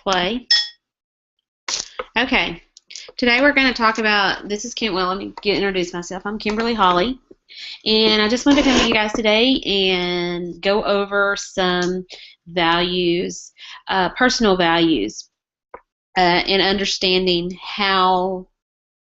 play. Okay, today we're going to talk about, this is Kim, well, let me introduce myself. I'm Kimberly Holly, and I just wanted to come to you guys today and go over some values, personal values, and understanding how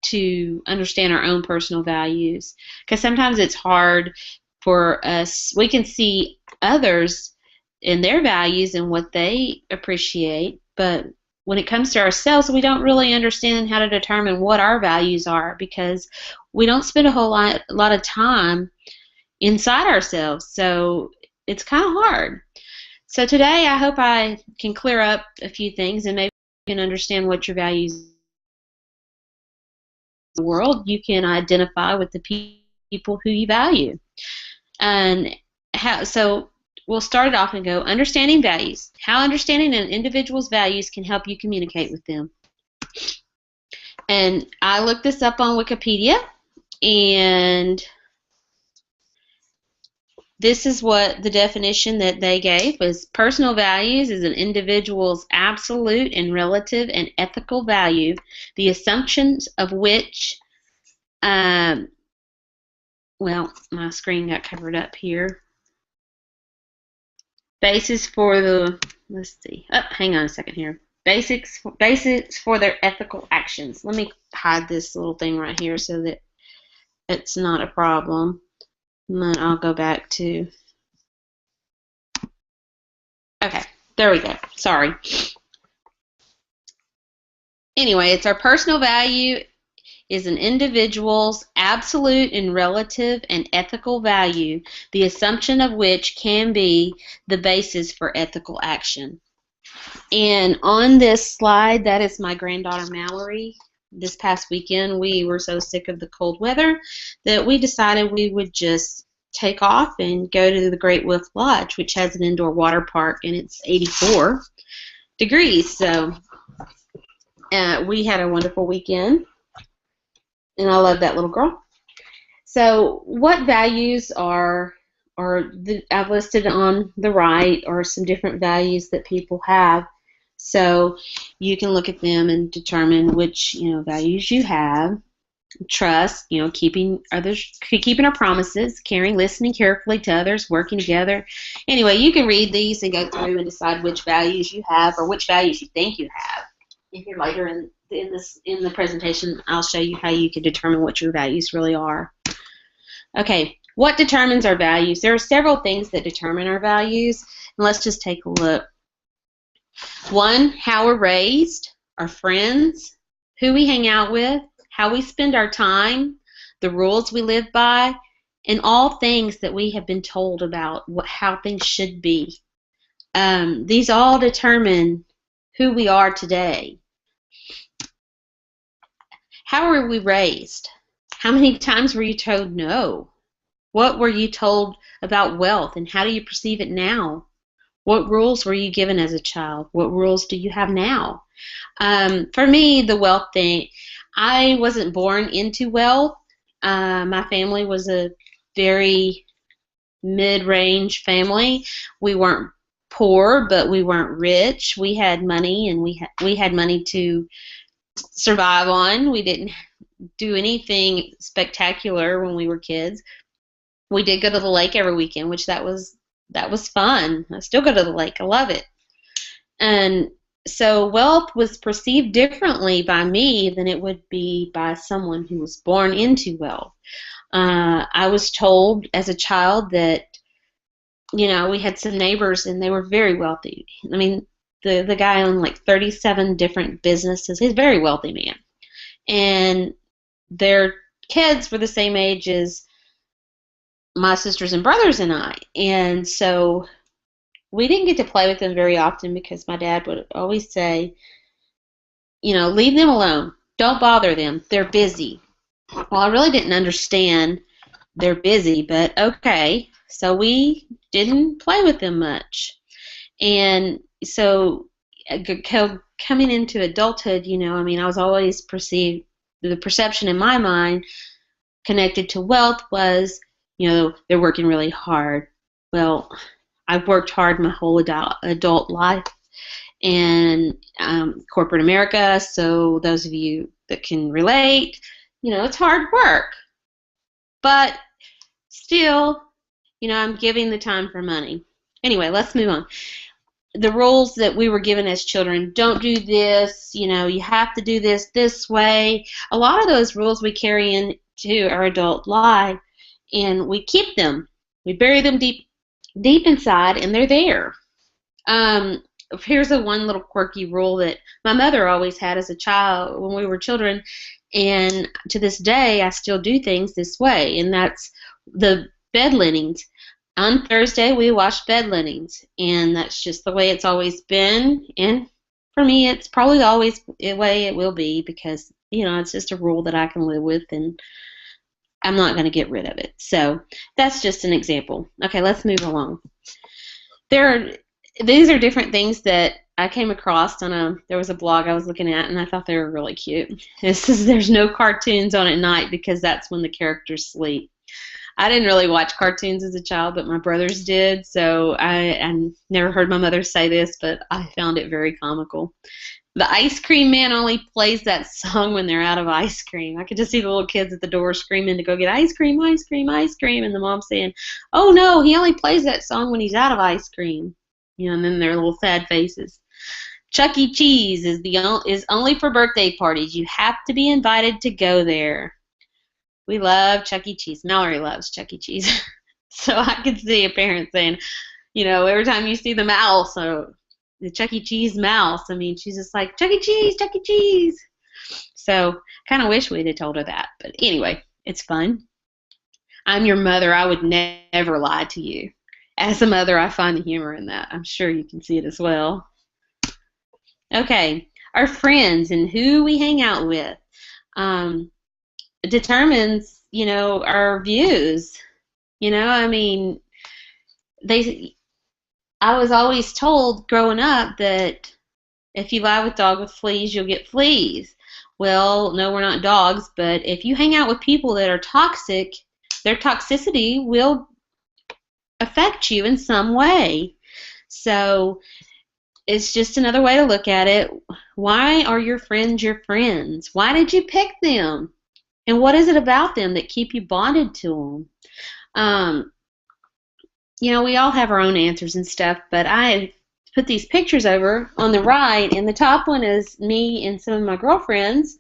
to understand our own personal values. Because sometimes it's hard for us, we can see others in their values and what they appreciate, but when it comes to ourselves, we don't really understand how to determine what our values are because we don't spend a whole lot of time inside ourselves. So it's kind of hard. So today I hope I can clear up a few things and maybe you can understand what your values are in the world. You can identify with the people who you value. And so we'll start it off and go, understanding values. How understanding an individual's values can help you communicate with them. And I looked this up on Wikipedia, and this is what the definition that they gave was: personal values is an individual's absolute and relative and ethical value, the assumptions of which, well, my screen got covered up here. Basis for the, let's see, hang on a second here. Basics for their ethical actions. Let me hide this little thing right here so that it's not a problem. And then I'll go back to, okay, there we go. Sorry. Anyway, it's our personal value is an individual's absolute and relative and ethical value, the assumption of which can be the basis for ethical action. And on this slide, that is my granddaughter Mallory. This past weekend, we were so sick of the cold weather that we decided we would just take off and go to the Great Wolf Lodge, which has an indoor water park, and it's 84 degrees. So we had a wonderful weekend. And I love that little girl. So what values I've listed on the right are some different values that people have. So you can look at them and determine which values you have. Trust, keeping our promises, caring, listening carefully to others, working together. Anyway, you can read these and go through and decide which values you have or which values you think you have. If you're later in the presentation, I'll show you how you can determine what your values really are. Okay, what determines our values? There are several things that determine our values, and let's just take a look. One, how we're raised, our friends, who we hang out with, how we spend our time, the rules we live by, and all things that we have been told about how things should be. These all determine who we are today. How were we raised? How many times were you told no? What were you told about wealth, and how do you perceive it now? What rules were you given as a child? What rules do you have now? For me, the wealth thing, I wasn't born into wealth. My family was a very mid-range family. We weren't poor, but we weren't rich. We had money, and we had money to survive on. We didn't do anything spectacular when we were kids. We did go to the lake every weekend, which that was fun. I still go to the lake. I love it. And so wealth was perceived differently by me than it would be by someone who was born into wealth. I was told as a child that we had some neighbors and they were very wealthy. I mean, the guy owned like 37 different businesses. He's a very wealthy man. And their kids were the same age as my sisters and brothers and I. And so we didn't get to play with them very often because my dad would always say, leave them alone. Don't bother them. They're busy. Well, I really didn't understand they're busy, but okay. So we didn't play with them much. And so coming into adulthood, I was always perceived, the perception in my mind connected to wealth was, they're working really hard. Well, I've worked hard my whole adult life, and corporate America. So those of you that can relate, it's hard work, but still, I'm giving the time for money. Anyway, let's move on. The rules that we were given as children, don't do this, you have to do this way. A lot of those rules we carry into our adult life, and we keep them. We bury them deep inside, and they're there. Here's a one little quirky rule that my mother always had as a child when we were children, and to this day I still do things this way, and that's the bed linens. On Thursday we wash bed linens, and that's just the way it's always been, and for me it's probably always the way it will be, because it's just a rule that I can live with, and I'm not going to get rid of it. So that's just an example. Okay, let's move along. These are different things that I came across there was a blog I was looking at, and I thought they were really cute. There's no cartoons on at night because that's when the characters sleep. I didn't really watch cartoons as a child, but my brothers did, so I never heard my mother say this, but I found it very comical. The ice cream man only plays that song when they're out of ice cream. I could just see the little kids at the door screaming to go get ice cream, ice cream, ice cream, and the mom saying, "Oh no, he only plays that song when he's out of ice cream." And then their little sad faces. Chuck E. Cheese is only for birthday parties. You have to be invited to go there. We love Chuck E. Cheese. Mallory loves Chuck E. Cheese. So I could see a parent saying, every time you see the mouse, or the Chuck E. Cheese mouse, she's just like, Chuck E. Cheese, Chuck E. Cheese. So kind of wish we'd have told her that. But anyway, it's fun. I'm your mother. I would never lie to you. As a mother, I find the humor in that. I'm sure you can see it as well. Okay, our friends and who we hang out with determines, our views. I was always told growing up that if you lie with dog with fleas, you'll get fleas. Well, no, we're not dogs, but if you hang out with people that are toxic, their toxicity will affect you in some way. So it's just another way to look at it. Why are your friends your friends? Why did you pick them? And what is it about them that keep you bonded to them? We all have our own answers and stuff, but I put these pictures over on the right, and the top one is me and some of my girlfriends.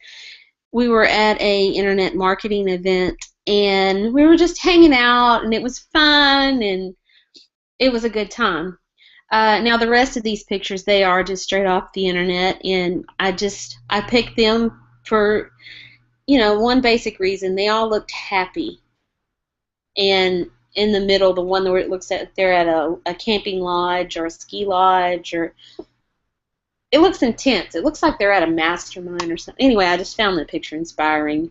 We were at a internet marketing event, and we were just hanging out, and it was fun, and it was a good time. Now the rest of these pictures, they are just straight off the internet, and I picked them for one basic reason. They all looked happy, and in the middle, the one where it looks like they're at a camping lodge or a ski lodge, or it looks intense. It looks like they're at a mastermind or something. Anyway, I just found the picture inspiring.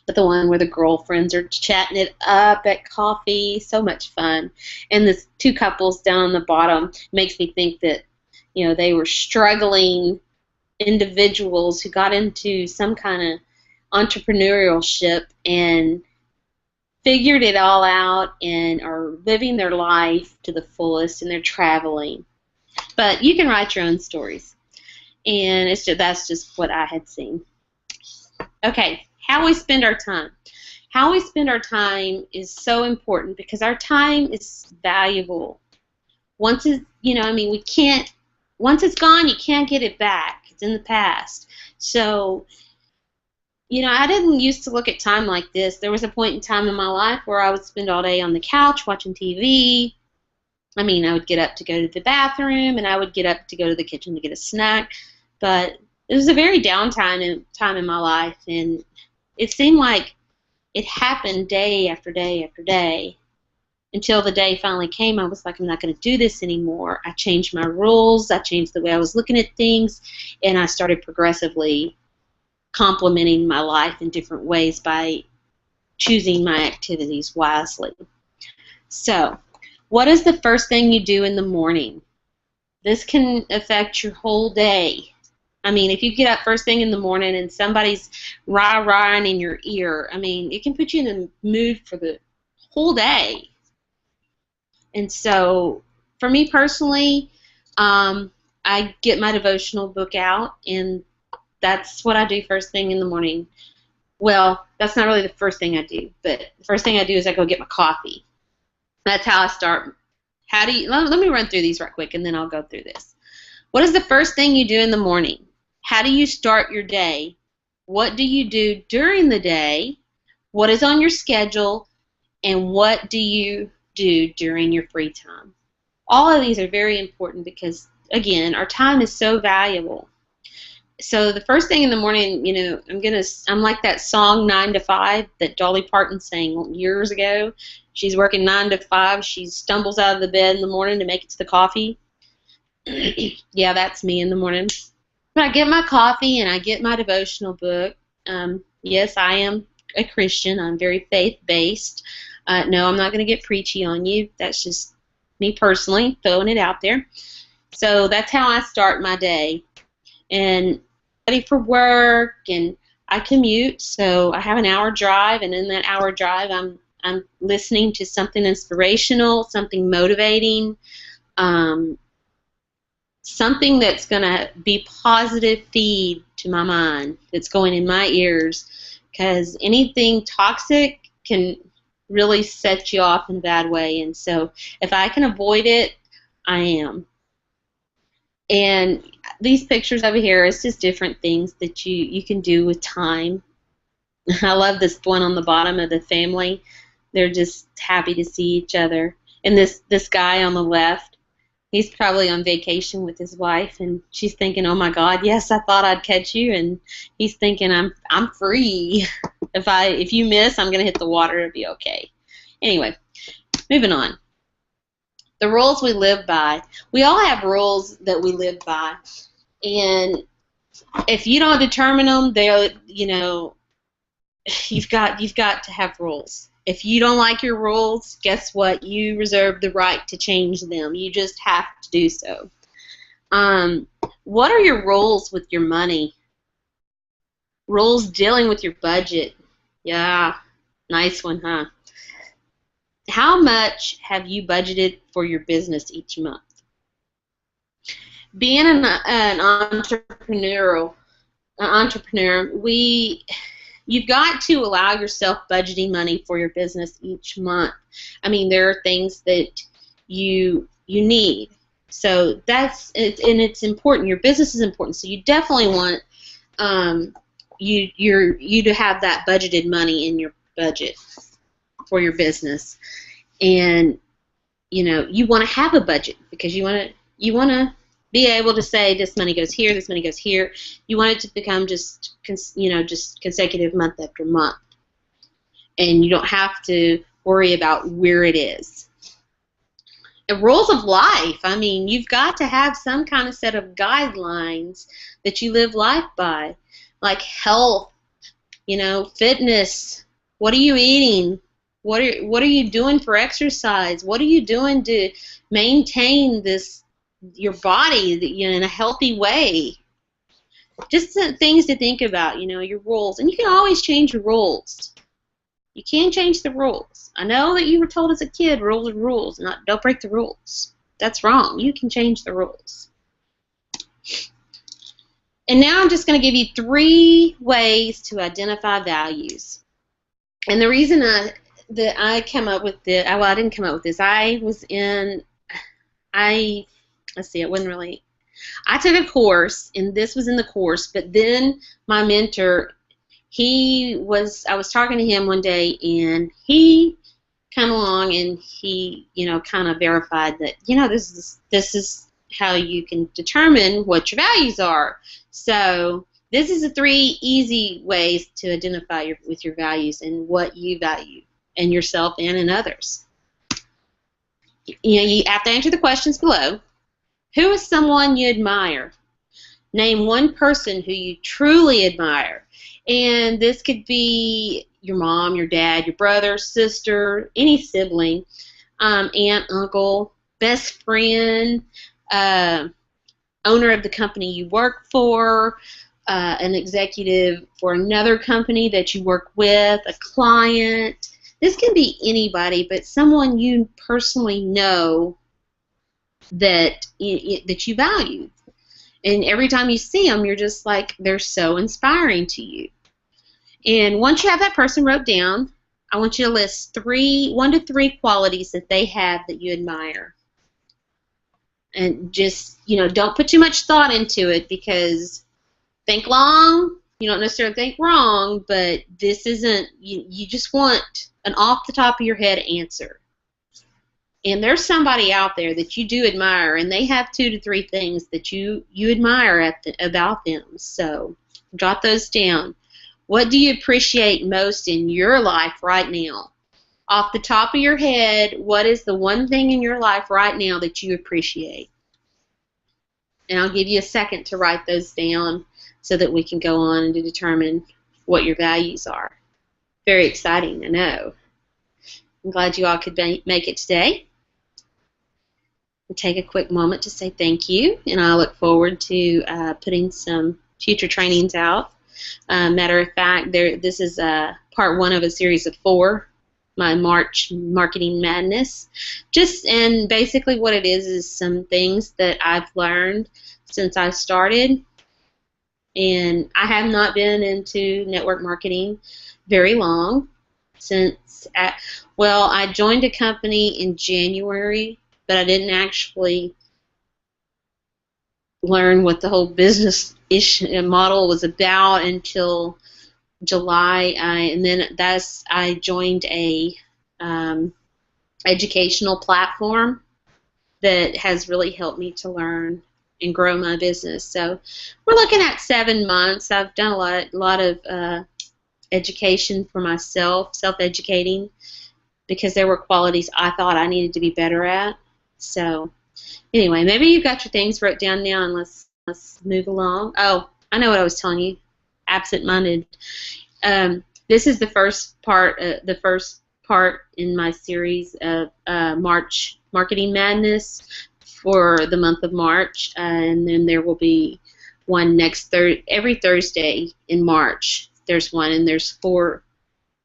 But the one where the girlfriends are chatting it up at coffee, so much fun. And the two couples down on the bottom makes me think that, they were struggling individuals who got into some kind of entrepreneurship and figured it all out and are living their life to the fullest, and they're traveling. But you can write your own stories. And that's just what I had seen. Okay. How we spend our time. How we spend our time is so important because our time is valuable. Once it's, once it's gone, you can't get it back. It's in the past. So, I didn't used to look at time like this. There was a point in time in my life where I would spend all day on the couch watching TV. I would get up to go to the bathroom, and I would get up to go to the kitchen to get a snack. But it was a very downtime in my life, and it seemed like it happened day after day after day until the day finally came. I was like, I'm not going to do this anymore. I changed my rules. I changed the way I was looking at things, and I started progressively complementing my life in different ways by choosing my activities wisely. So, what is the first thing you do in the morning? This can affect your whole day. If you get up first thing in the morning and somebody's rah-rahing in your ear, it can put you in the mood for the whole day. And so, for me personally, I I get my devotional book out, and that's what I do first thing in the morning. Well, that's not really the first thing I do, but the first thing I do is I go get my coffee. That's how I start. Let me run through these right quick, and then I'll go through this. What is the first thing you do in the morning? How do you start your day? What do you do during the day? What is on your schedule? And what do you do during your free time? All of these are very important because, again, our time is so valuable. So the first thing in the morning, I'm like that song 9 to 5 that Dolly Parton sang years ago. She's working 9 to 5. She stumbles out of the bed in the morning to make it to the coffee. Yeah, that's me in the morning. But I get my coffee and I get my devotional book. Yes, I am a Christian. I'm very faith-based. No, I'm not going to get preachy on you. That's just me personally throwing it out there. So that's how I start my day. And ready for work, and I commute, so I have an hour drive, and in that hour drive I'm listening to something inspirational, something motivating, something that's going to be positive feed to my mind that's going in my ears, because anything toxic can really set you off in a bad way, and so if I can avoid it, I am. And these pictures over here is just different things that you can do with time. I love this one on the bottom of the family. They're just happy to see each other. And this guy on the left, he's probably on vacation with his wife, and she's thinking, "Oh my God, yes, I thought I'd catch you." And he's thinking, "I'm free. If you miss, I'm gonna hit the water. It'll be okay." Anyway, moving on. The rules we live by. We all have rules that we live by, and if you don't determine them, you've got to have rules. If you don't like your rules, guess what? You reserve the right to change them. You just have to do so. What are your rules with your money? Rules dealing with your budget. Yeah, nice one, huh? How much have you budgeted for your business each month? Being an entrepreneur, you've got to allow yourself budgeting money for your business each month. I mean, there are things that you need. So it's important. Your business is important. So you definitely want you to have that budgeted money in your budget for your business. And you want to have a budget because you want to be able to say this money goes here, this money goes here. You want it to become just consecutive month after month, and you don't have to worry about where it is. And rules of life. I mean, you've got to have some kind of set of guidelines that you live life by, like health, fitness. What are you eating? What are you doing for exercise? What are you doing to maintain your body in a healthy way? Just things to think about, your rules. And you can always change your rules. You can change the rules. I know that you were told as a kid, rules are rules. Don't break the rules. That's wrong. You can change the rules. And now I'm just going to give you 3 ways to identify values. And the reason I came up with this, well, I didn't come up with this. I took a course, and this was in the course, but then my mentor, I was talking to him one day, and he came along, and he, kind of verified that, this is how you can determine what your values are. So this is the 3 easy ways to identify with your values and what you value in yourself and in others. You have to answer the questions below. Who is someone you admire? Name one person who you truly admire. And this could be your mom, your dad, your brother, sister, any sibling, aunt, uncle, best friend, owner of the company you work for, an executive for another company that you work with, a client. This can be anybody, but someone you personally know that you value. And every time you see them, you're just like, they're so inspiring to you. And once you have that person wrote down, I want you to list 1 to 3 qualities that they have that you admire. And just, don't put too much thought into it, because think long, you don't necessarily think wrong, but this isn't, you just want an off the top of your head answer. And there's somebody out there that you do admire, and they have 2 to 3 things that you admire about them. So jot those down. What do you appreciate most in your life right now? Off the top of your head, what is the one thing in your life right now that you appreciate? And I'll give you a second to write those down so that we can go on and to determine what your values are. Very exciting, I know. I'm glad you all could make it today. We'll take a quick moment to say thank you, and I look forward to putting some future trainings out. Matter of fact, this is part 1 of a series of 4, my March Marketing Madness. And basically what it is some things that I've learned since I started. And I have not been into network marketing very long. I joined a company in January, but I didn't actually learn what the whole business-ish model was about until July, and then I joined a educational platform that has really helped me to learn and grow my business. So we're looking at 7 months. I've done a lot of education for myself, self-educating, because there were qualities I thought I needed to be better at. So anyway, maybe you've got your things wrote down now, and let's move along. Oh, I know what I was telling you. Absent-minded. This is the first part in my series of March Marketing Madness for the month of March, and then there will be one every Thursday in March. There's one, and there's four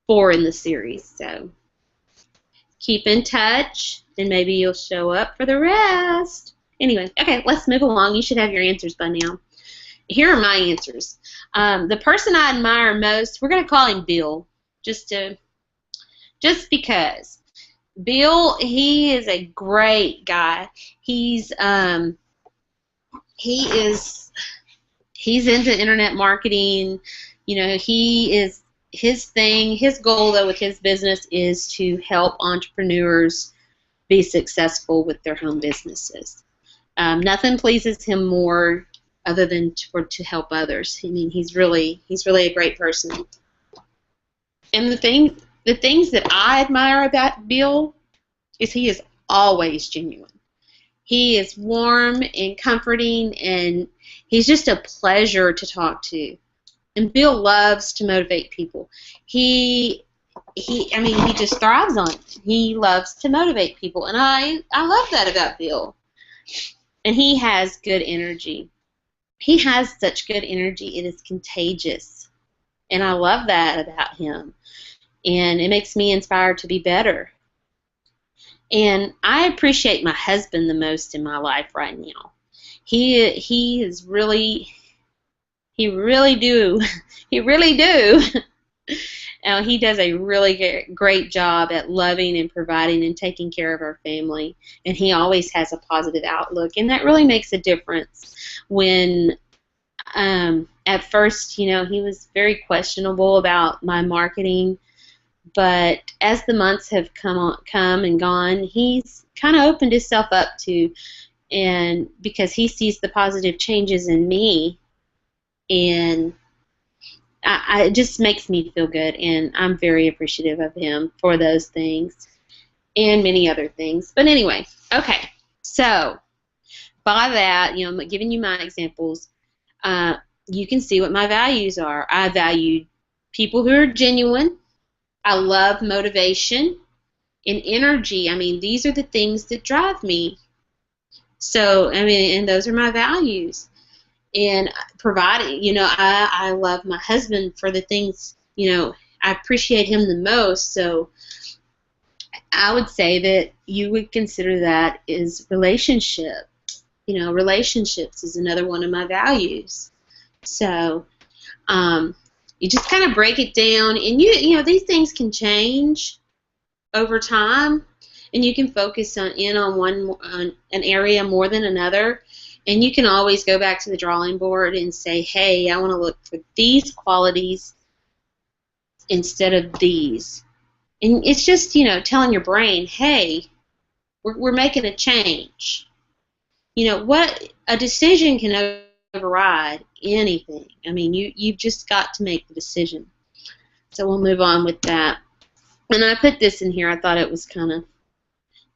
in the series. So keep in touch, and maybe you'll show up for the rest. Anyway, okay, let's move along. You should have your answers by now. Here are my answers. The person I admire most, we're going to call him Bill, just because. Bill, he is a great guy. He's into internet marketing. His goal though with his business is to help entrepreneurs be successful with their home businesses. Nothing pleases him more other than to help others. I mean, he's really a great person. And the things that I admire about Bill is he is always genuine. He is warm and comforting, and he's just a pleasure to talk to. And Bill loves to motivate people. He just thrives on it. He loves to motivate people, and I love that about Bill. And he has good energy. He has such good energy, it is contagious. And I love that about him. And it makes me inspired to be better. And I appreciate my husband the most in my life right now. He really do. He does a really great job at loving and providing and taking care of our family, and he always has a positive outlook, and that really makes a difference. When at first, he was very questionable about my marketing, but as the months have come and gone, he's kind of opened himself up to, and because he sees the positive changes in me, and it just makes me feel good, and I'm very appreciative of him for those things and many other things. But anyway, okay, so by that, I'm giving you my examples. You can see what my values are. I value people who are genuine. I love motivation and energy. These are the things that drive me. So, and those are my values. And providing, I love my husband for the things, I appreciate him the most. So I would say that you would consider that is relationship. Relationships is another one of my values. So you just kind of break it down, and these things can change over time, and you can focus on an area more than another, and you can always go back to the drawing board and say, hey, I want to look for these qualities instead of these. And it's just telling your brain, hey, we're making a change. What a decision can override anything. I mean, you've just got to make the decision. So we'll move on with that. And I put this in here. I thought it was kind of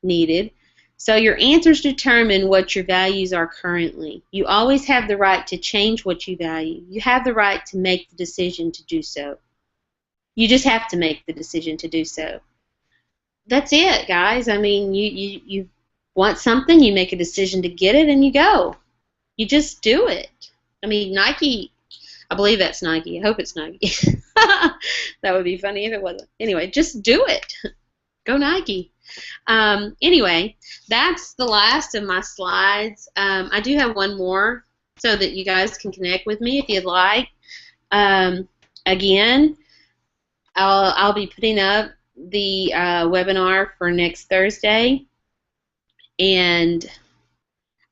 needed. So your answers determine what your values are currently. You always have the right to change what you value. You have the right to make the decision to do so. You just have to make the decision to do so. That's it, guys. I mean, you want something, you make a decision to get it, and you go. You just do it. I mean, Nike, I believe that's Nike. I hope it's Nike. That would be funny if it wasn't. Anyway, just do it. Go Nike. Anyway, that's the last of my slides. I do have one more so that you guys can connect with me if you'd like. Again, I'll be putting up the webinar for next Thursday, and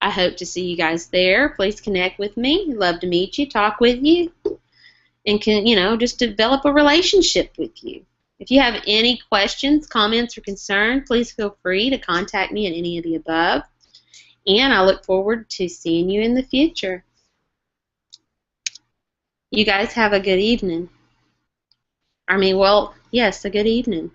I hope to see you guys there. Please connect with me. Love to meet you, talk with you, and can just develop a relationship with you. If you have any questions, comments, or concerns, please feel free to contact me at any of the above. And I look forward to seeing you in the future. You guys have a good evening. Yes, a good evening.